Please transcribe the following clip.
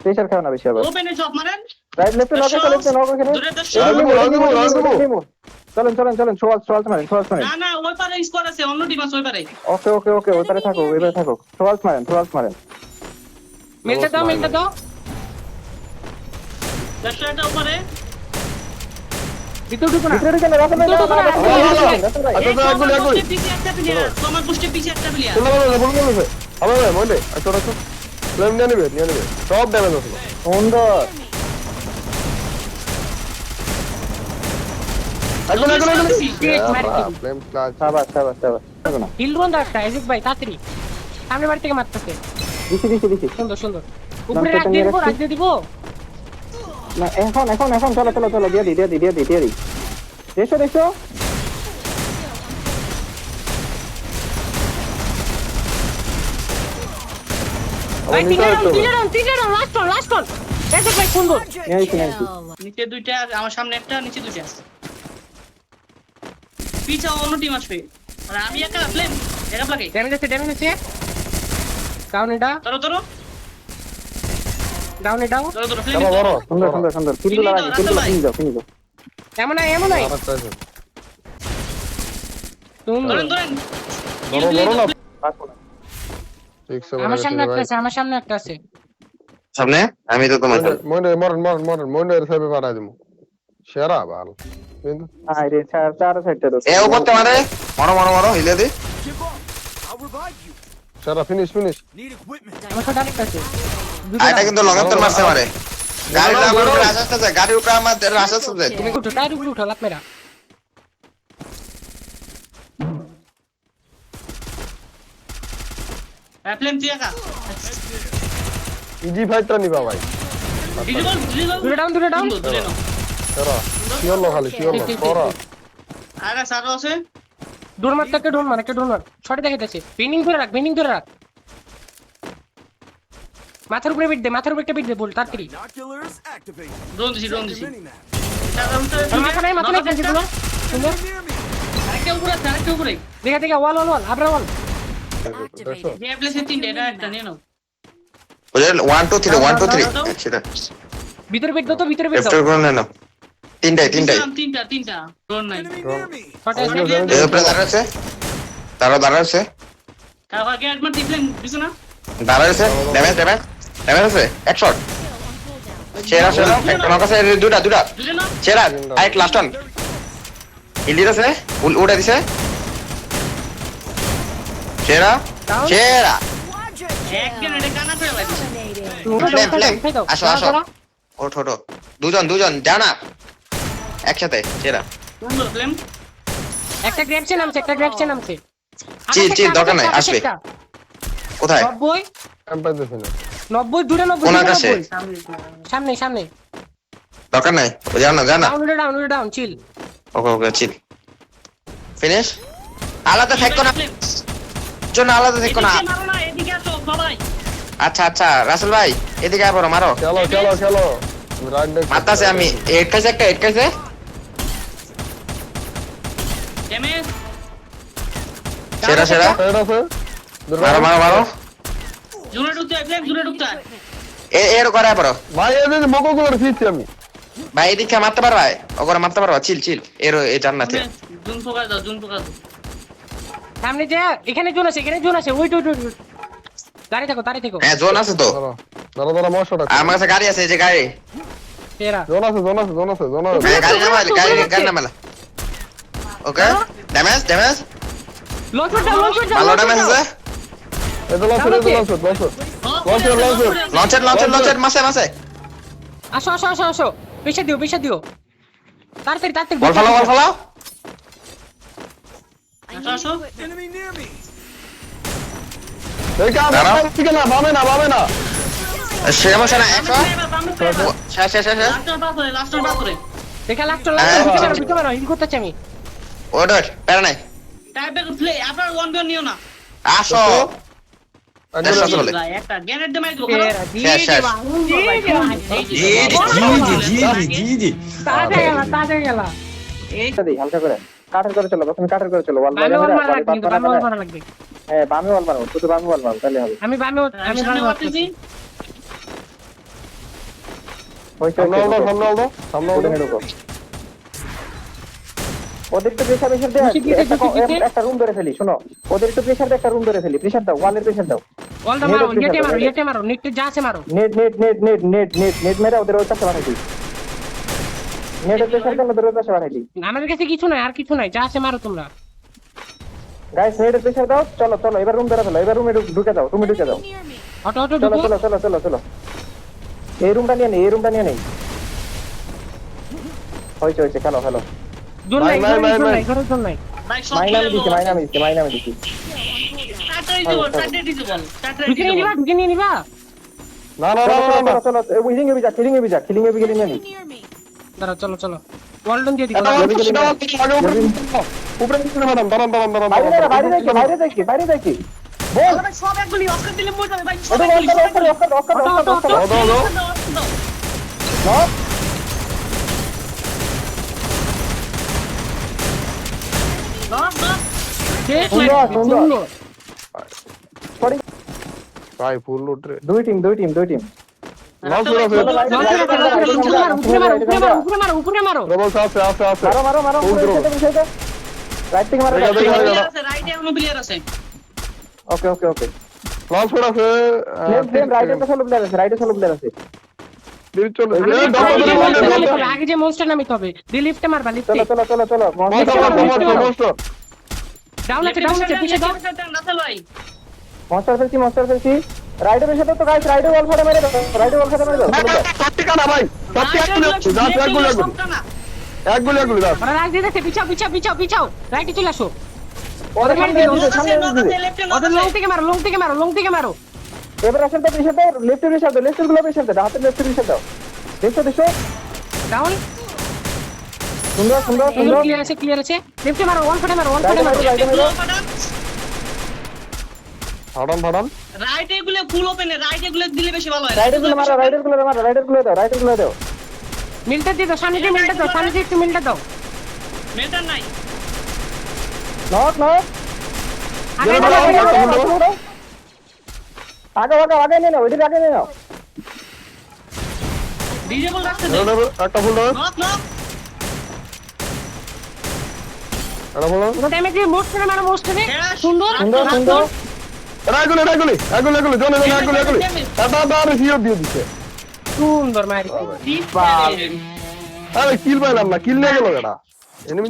Pressure খাও না বেশি আবার ওপেনে জব মারেন রাইট লেফটে নক করে লেফটে নক করে দূরে দশ চলেন চলেন চলেন সোয়ালস মারেন না না ওই পারে স্কোয়াড আছে অন্য টিম আছে ওই পারে ওকে ওকে ওকে ওইপারে থাকো সোয়ালস মারেন মিলতে দাও দশটা উপরে ভিতরে ঢুকো না ভিতরে কেন রাখো না পিছে একটা প্লেয়ার তোমার গোষ্ঠী পিছে একটা প্লেয়ার সব ড্যামেজ আছে সুন্দর ফ্লেম ক্লাচ সাবাস না হিল রন দা একটা এজিক ভাই তাড়াতাড়ি সামনে বাড়ি থেকে মারতেছে দিছি সুন্দর উপরে রাখ দিয়ে দিব না এখন চলো দিয়ে দি দেখো ভাই তিনটা রাউন্ড লাস্ট ওয়ান এজিক ভাই সুন্দর নিয়েছি নিচে দুইটা আর আমার সামনে একটা নিচে দুইটা আছে পিছে অন্য টিম আসবে আর আমি একা ফ্লেম একা লাগে ড্যামেজ আছে ডাউন এটা ধরো ডাউন এটাও ফ্লেম বড় সুন্দর কিন্তু ফিনিশ দাও এমন নাই সুন্দর ধরেন বড় না আমার সামনে একটা আছে সামনে আমি তো তোমার মনে সাহেবে পাঠাই দিমু সেরা ভালো কিন্তু আরে চার সাইডটা দাও এ উপরতে মারো হিলে দে সেরা ফিনিশ আমার সাথে আরেকটা আছে আইটা কিন্তু লগাতার মারছে মারে গাড়ি লাগলো রাস্তা আছে গাড়ির উপরে আমাদের রাস্তা আছে তুমি উঠো টায়ার উপরে উঠো লাত মেরা ফ্লেম তুই একা ইজি ফাইটটা নিবা ভাই দূরে ডাউন দূরে ডাউন দূরে নাও সেরা শিওর খালি শিওর সরা আরে সারো আছে ডোর মার একটা ডোর মার ছড়ে দেখাইতেছে বিনিং ধরে রাখ মাথার উপরে বিট দে একটা বিট দে বল তাড়াতাড়ি ড্রোন দিছি মাথা নাই কাছে গুলো সুন্দর আরেকটা উপরে দেখা ওয়াল আবরা ওয়াল যে প্লেসে তিনটা এটা একটা নিয়ে নাও ওরে 1 2 3 1 2 3 সেটা ভিতরে বিট দাও লেফট করে নাও তিনটাই তিনটা ড্রোন নাই ছটা আছে এই উপরে দাঁড়া আছে কাকে অ্যাডমার দিবেন দিছো না দাঁড়া আছে ড্যামেজ আছে এক শট সেরা একটা নক আছে দুটা দূরে নাও সেরা আরেক লাস্ট ওয়ান ইলির আছে উড়ে দিছে সেরা এক গ্রেনেডে কানা করে লাইছে ফ্লেম আসো ওঠো দুজন যাও না একসাথে সেরা সুন্দর ফ্লেম একটা গ্র্যাবছে নামছে চিল দরকার নাই আসবে কোথায় 90 ক্যাম্পাস দেখি না 90 দূরে 90 কোন আকাশে সামনে দরকার নাই যাও না ডাউন চিল ওকে চিল ফিনিশ আলাদা থাকো না আলাদা থাকো না মারো না এদিকে আসো সবাই আচ্ছা রাসেল ভাই এদিকে আয় বড় মারো চলো রাইট দেখ মারতাছে আমি এট খাইছে ড্যামেজ সেরা সাইড আছে মারো জুনে ঢুকতে এর করে পড়ো ভাই এই যে মকো করে ফিরছি আমি ভাই এদিকে মারতে পারবা চিল এই জান্নাতে জুন ফোকাস দাও সামনে যা এখানে জোন আছে ওয়েট গাড়ি থাকো হ্যাঁ জোন আছে তো দাঁড়া মশাটা আমার কাছে গাড়ি আছে এই যে গাড়ি তেরা জোন আছে হ্যাঁ, গাড়ি নামালে ওকে ড্যামেজ লঞ্চ ভালো ড্যামেজ আছে এটা লঞ্চ লঞ্চের মাসে আসো পেশা দিও তাড়াতাড়ি বল ফালাও আসো এই কাম ঠিক না বামে না সমস্যা না একশো শেষ লাস্টের পাথরে দেখা লাগতো ভিতরে হিল করতেছি আমি ওডর প্যারা নাই টাইপের প্লে আপনার ওয়ান বিয়ন নিও না আসো বলে একটা গ্রেনেড দে মারি জি তাজা গেল এইটা দেই হালকা করে কাটার করে চলো প্রথমে কাটার করে চলো ওয়াল মারা লাগবে হ্যাঁ বামে ওয়াল মারো শুধু বামে ওয়াল মারো তাহলে হবে আমি বামে মারতেছি হইছে সামনে আলো সামনে আলো সামনে আলো ওখানে ঢুকো ওদের একটু প্রেসার দে একটা রুম ধরে ফেলি শোনো ওদের একটু প্রেসার দে একটা রুম ধরে ফেলি প্রেসার দাও ওয়ালের প্রেসার দাও ওয়ালটা মারো ইয়েতে মারো নেটে যা আছে মারো নেট মেরে ওদের ওই পাশে বাড়াই দিই নেটের প্রেসার দাও ওদের ওই পাশে বাড়াই দিই আমাদের কাছে কিছু নাই আর কিছু নাই যা আছে মারো তোমরা গাইস নেটের প্রেসার দাও চলো চলো এবার রুম ধরে ফেলো এবার রুমে ঢুকে দাও তুমি ঢুকে দাও অটো অটো চলো ঢুকো চলো চলো চলো চলো এই রুমটা নিয়ে নেই হইছে হইছে খেলো খেলো জোন নাই নাই, নাই, নাই। ঘরে জোন নাই ভাই সব মাইনামে দিছি চারটে ঢুকে নিয়ে নিবা না না না না, না চলো উইজিং এ বিজা খিলিং এ বিগেলি নিয়ে নি দাঁড়াও চলো চলো ওয়ালডন দিয়ে দিও এটা আগে উপরে নিচে ম্যাডাম দাঁড়ান বাইরে দেখি বল ভাই সব একগুলি অস্কার দিলে মরে যাবে ভাই ওটা অক্কর দাও দাও শেষ সুন্দর, নাই সুন্দর। সুন্দর ভাই ফুল লুট রে দুই টিম লস করে আছে উপরে মারো ডবল আছে আছে মারো রাইট থেকে মারো দেখা, দেখা। রাইটে এখনো প্লেয়ার আছে ওকে লস করে আছে প্লেন রাইটে সলো প্লেয়ার আছে দিল চলে আগে যে মনস্টার নামিতে হবে দি লিফটে মারবা লিফটে চলো মস্ত ডাউন আছে পিছে দাও রাসেল ভাই মনস্টার ফেলছি রাইডে বেশি তো গাইস রাইডে ওয়াল ফাটা মেরে দাও সত্যি কানা ভাই সত্যি এক গুলি দাও ওরা রাখ দিয়ে দেখে পিছাও রাইটে চলে আসো ওদের সামনে ওদের লং থেকে মারো এবার আসেন তো প্রেসার দাও লেফটের গুলো প্রেসার দাও হাতের লেফটের প্রেসার দাও দেখো ডাউন সুন্দর ক্লিয়ার আছে লেফটে মারো ওয়ান ফটে মারো রাইডে মেরো ফাড়ান রাইটে গুলো ফুল ওপেনে রাইটে গুলো দিলে বেশি ভালো হয় রাইডের গুলো দাও মিলটা দিয়ে দাও সামনে দিয়ে একটু মিলটা দাও মেটার নাই নক আগে নিয়ে নাও ওইদিকে আগে নিয়ে নাও ডিজেবল রাখতে দে একটা ফুল দাও নক একটা ফুল দাও ওটা ড্যামেজ দিয়ে মোস্ট করে মারো সুন্দর সুন্দর এগুলি জনে এটা হিও দিয়ে দিছে সুন্দর মারি আরে কিল পাইলাম না কিল নিয়ে গেল এটা এনিমি